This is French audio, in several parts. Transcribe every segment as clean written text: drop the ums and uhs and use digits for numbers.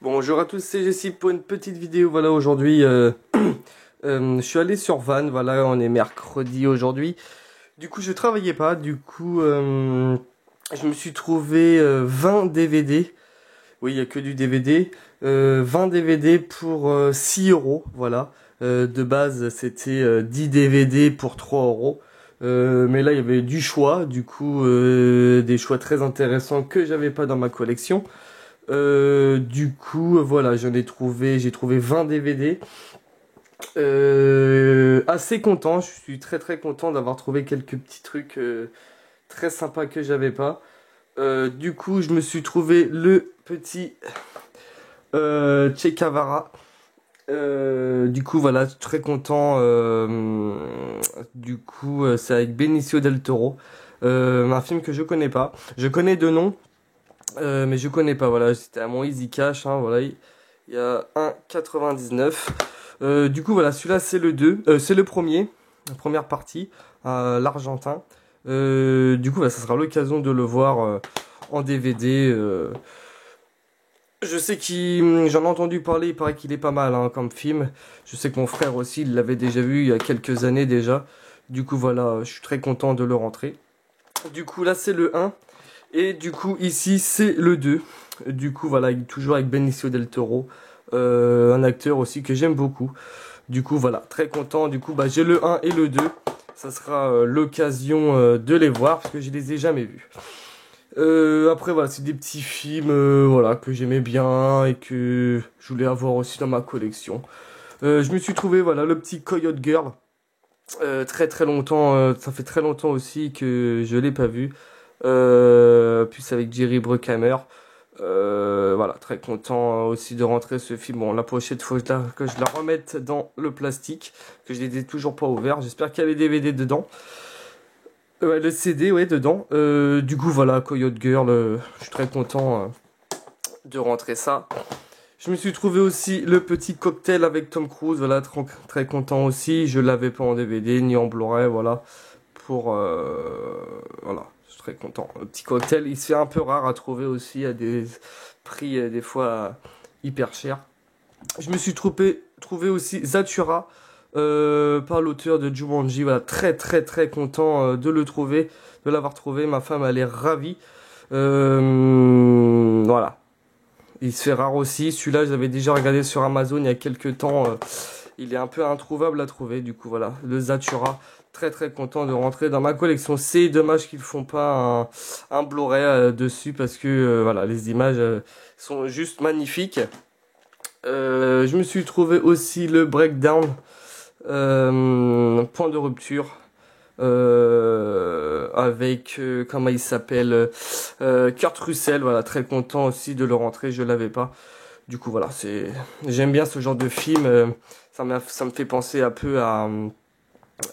Bonjour à tous, c'est Jessie pour une petite vidéo. Voilà, aujourd'hui, je suis allé sur Van. Voilà, on est mercredi aujourd'hui. Du coup, je travaillais pas. Du coup, je me suis trouvé 20 DVD. Oui, il y a que du DVD. 20 DVD pour 6 euros. Voilà. De base, c'était 10 DVD pour 3 euros. Mais là, il y avait du choix. Du coup, des choix très intéressants que j'avais pas dans ma collection. Du coup, voilà, j'ai trouvé 20 DVD. Assez content, je suis très très content d'avoir trouvé quelques petits trucs très sympas que j'avais pas. Du coup, je me suis trouvé le petit Che Guevara. Du coup, voilà, très content. Du coup, c'est avec Benicio del Toro. Un film que je connais pas. Je connais de nom. Mais je connais pas, voilà, c'était à mon Easy Cash, hein, voilà, il y a 1,99. Du coup, voilà, celui-là, c'est le 2, c'est le premier, la première partie, l'Argentin. Du coup, voilà, ça sera l'occasion de le voir en DVD. Je sais j'en ai entendu parler, il paraît qu'il est pas mal hein, comme film. Je sais que mon frère aussi, il l'avait déjà vu il y a quelques années déjà. Du coup, voilà, je suis très content de le rentrer. Du coup, là, c'est le 1. Et du coup, ici, c'est le 2. Du coup, voilà, toujours avec Benicio del Toro. Un acteur aussi que j'aime beaucoup. Du coup, voilà, très content. Du coup, bah, j'ai le 1 et le 2. Ça sera l'occasion de les voir parce que je les ai jamais vus. Après, voilà, c'est des petits films voilà, que j'aimais bien et que je voulais avoir aussi dans ma collection. Je me suis trouvé, voilà, le petit Coyote Girl. Très très longtemps, ça fait très longtemps aussi que je l'ai pas vu. Plus avec Jerry Bruckheimer. Voilà, très content aussi de rentrer ce film. Bon, la pochette, faut que je la remette dans le plastique, que je l'ai toujours pas ouvert. J'espère qu'il y a les DVD dedans. Le CD, ouais, dedans. Du coup, voilà, Coyote Girl, je suis très content de rentrer ça. Je me suis trouvé aussi le petit cocktail avec Tom Cruise, voilà, très content aussi. Je l'avais pas en DVD ni en Blu-ray, voilà. Voilà, je suis très content. Le petit cocktail, il se fait un peu rare à trouver aussi à des prix des fois hyper chers. Je me suis trouvé aussi Zathura par l'auteur de Jumanji. Voilà, très très très content de le trouver, de l'avoir trouvé. Ma femme elle est ravie. Voilà. Il se fait rare aussi. Celui-là, je l'avais déjà regardé sur Amazon il y a quelques temps. Il est un peu introuvable à trouver. Du coup, voilà. Le Zathura. Très très content de rentrer dans ma collection. C'est dommage qu'ils font pas un Blu-ray dessus parce que voilà, les images sont juste magnifiques. Je me suis trouvé aussi le Breakdown. Point de rupture. Avec comment il s'appelle Kurt Russell, voilà, très content aussi de le rentrer, je l'avais pas. Du coup voilà, j'aime bien ce genre de film, ça me fait penser un peu à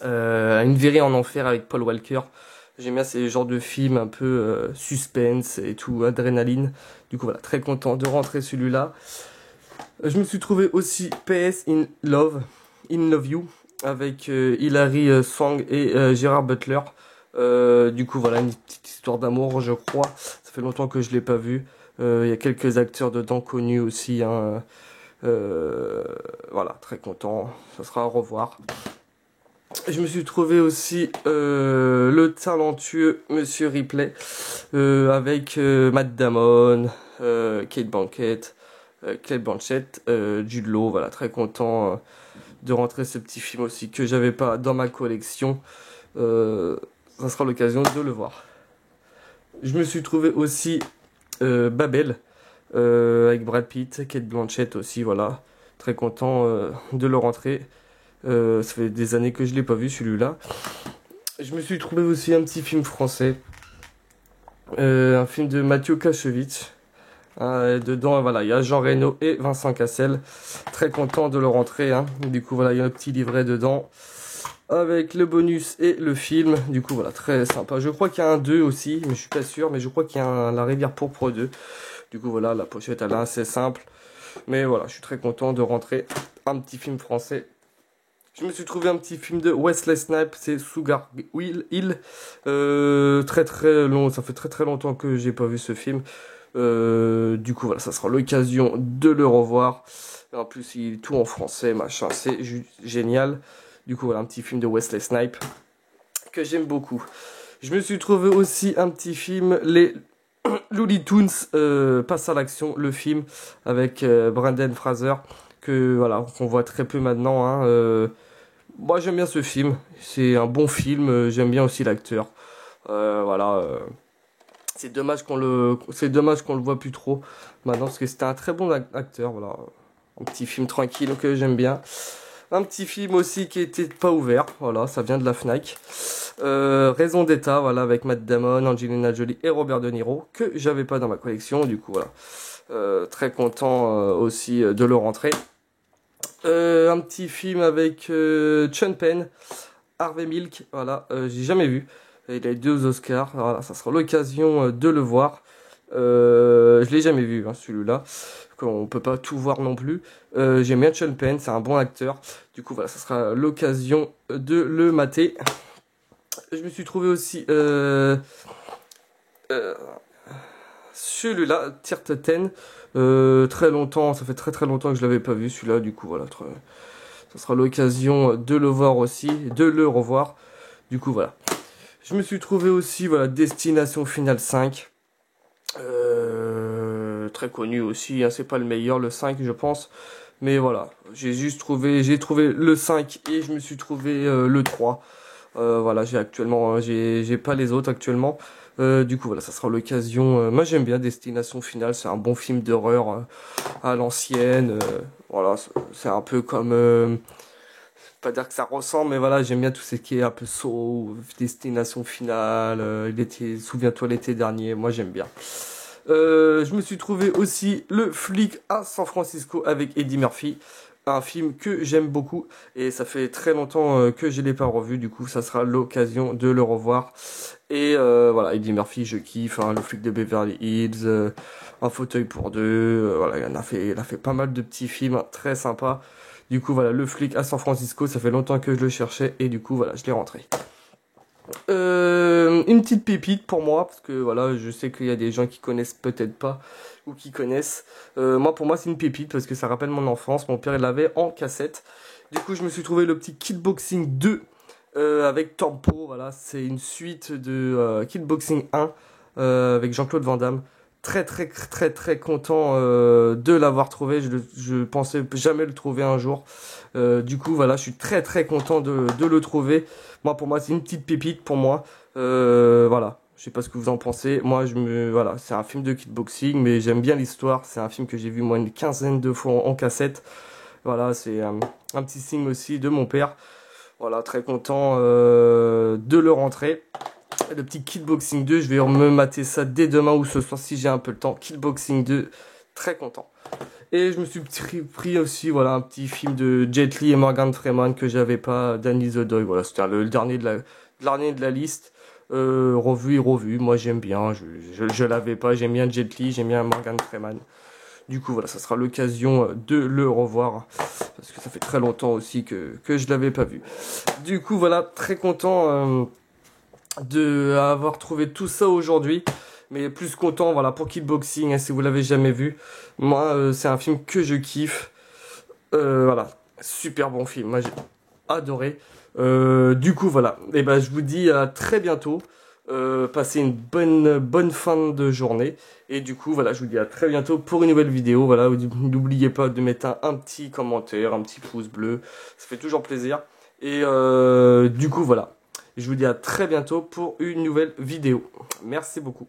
Une virée en enfer avec Paul Walker. J'aime bien ces genres de films un peu suspense et tout, adrénaline. Du coup voilà, très content de rentrer celui-là. Je me suis trouvé aussi PS In Love You avec Hilary Swank et Gérard Butler. Du coup, voilà, une petite histoire d'amour, je crois. Ça fait longtemps que je l'ai pas vu. Il y a quelques acteurs dedans connus aussi. Hein. Voilà, très content. Ça sera à revoir. Je me suis trouvé aussi le talentueux Monsieur Ripley avec Matt Damon, Kate Blanchett, Jude Law. Voilà, très content de rentrer ce petit film aussi que j'avais pas dans ma collection. Ça sera l'occasion de le voir. Je me suis trouvé aussi Babel avec Brad Pitt, Kate Blanchett aussi, voilà. Très content de le rentrer. Ça fait des années que je l'ai pas vu celui-là. Je me suis trouvé aussi un petit film français. Un film de Mathieu Kassovitz. Dedans, voilà, il y a Jean Reno et Vincent Cassel. Très content de le rentrer. Hein. Du coup, voilà, il y a un petit livret dedans. Avec le bonus et le film. Du coup, voilà, très sympa. Je crois qu'il y a un 2 aussi, mais je suis pas sûr. Mais je crois qu'il y a La Rivière Pourpre 2. Du coup, voilà, la pochette, elle est assez simple. Mais voilà, je suis très content de rentrer un petit film français. Je me suis trouvé un petit film de Wesley Snipes, c'est Sugar Hill. Très très long, ça fait très très longtemps que j'ai pas vu ce film. Du coup, voilà, ça sera l'occasion de le revoir. En plus, il est tout en français, machin, c'est génial. Du coup, voilà, un petit film de Wesley Snipes que j'aime beaucoup. Je me suis trouvé aussi un petit film, les Looney Tunes passe à l'action, le film avec Brendan Fraser, que voilà, qu'on voit très peu maintenant. Hein, moi, j'aime bien ce film, c'est un bon film, j'aime bien aussi l'acteur. Voilà, c'est dommage qu'on le voit plus trop maintenant parce que c'était un très bon acteur. Voilà, un petit film tranquille que j'aime bien. Un petit film aussi qui était pas ouvert, voilà, ça vient de la Fnac. Raison d'état, voilà, avec Matt Damon, Angelina Jolie et Robert De Niro, que j'avais pas dans ma collection, du coup, voilà. Très content aussi de le rentrer. Un petit film avec Sean Penn, Harvey Milk, voilà, j'ai jamais vu. Il a eu 2 Oscars, voilà, ça sera l'occasion de le voir. Je l'ai jamais vu, hein, celui-là. On peut pas tout voir non plus. J'aime bien Sean Penn, c'est un bon acteur. Du coup, voilà, ça sera l'occasion de le mater. Je me suis trouvé aussi celui-là, Tirtaten. Très longtemps, ça fait très longtemps que je l'avais pas vu celui-là. Du coup, voilà, ça sera l'occasion de le voir aussi, de le revoir. Du coup, voilà. Je me suis trouvé aussi, voilà, Destination Finale 5. Très connu aussi, hein, c'est pas le meilleur, le 5 je pense. Mais voilà, j'ai trouvé le 5 et je me suis trouvé le 3. Voilà, j'ai pas les autres actuellement. Du coup, voilà, ça sera l'occasion. Moi, j'aime bien Destination Finale, c'est un bon film d'horreur à l'ancienne. Voilà, c'est un peu comme. Pas dire que ça ressemble, mais voilà, j'aime bien tout ce qui est un peu Saw, Destination Finale, Souviens-toi l'été dernier, moi j'aime bien. Je me suis trouvé aussi Le flic à San Francisco avec Eddie Murphy. Un film que j'aime beaucoup et ça fait très longtemps que je l'ai pas revu, du coup ça sera l'occasion de le revoir. Et voilà, Eddie Murphy je kiffe, hein, Le flic de Beverly Hills, Un fauteuil pour deux, voilà, il a fait pas mal de petits films hein, très sympas. Du coup voilà, Le flic à San Francisco, ça fait longtemps que je le cherchais et du coup voilà, je l'ai rentré. Une petite pépite pour moi, parce que voilà, je sais qu'il y a des gens qui connaissent peut-être pas, ou qui connaissent. Pour moi, c'est une pépite, parce que ça rappelle mon enfance. Mon père, il l'avait en cassette. Du coup, je me suis trouvé le petit Kickboxing 2, avec Tempo. Voilà, c'est une suite de Kickboxing 1, avec Jean-Claude Van Damme. Très content de l'avoir trouvé. Je pensais jamais le trouver un jour. Du coup, voilà, je suis très content de le trouver. Pour moi, c'est une petite pépite pour moi. Voilà, je sais pas ce que vous en pensez. Voilà, c'est un film de kickboxing, mais j'aime bien l'histoire. C'est un film que j'ai vu moi une quinzaine de fois en cassette. Voilà, c'est un petit signe aussi de mon père. Voilà, très content de le rentrer. Le petit Kickboxing 2, je vais me mater ça dès demain ou ce soir si j'ai un peu le temps. Kickboxing 2, très content. Et je me suis pris aussi, voilà, un petit film de Jet Li et Morgan Freeman que j'avais pas, Danny the Dog. Voilà, c'était le dernier de la liste. Revu et revu, moi j'aime bien, je l'avais pas, j'aime bien Jet Li, j'aime bien Morgan Freeman. Du coup, voilà, ça sera l'occasion de le revoir. Parce que ça fait très longtemps aussi que je l'avais pas vu. Du coup, voilà, très content de avoir trouvé tout ça aujourd'hui, mais plus content voilà pour Kickboxing hein, si vous l'avez jamais vu. Moi c'est un film que je kiffe, voilà, super bon film, moi j'ai adoré. Du coup voilà, et ben je vous dis à très bientôt. Passez une bonne fin de journée et du coup voilà, je vous dis à très bientôt pour une nouvelle vidéo. Voilà, n'oubliez pas de mettre un petit commentaire, un petit pouce bleu, ça fait toujours plaisir. Et du coup voilà, je vous dis à très bientôt pour une nouvelle vidéo. Merci beaucoup.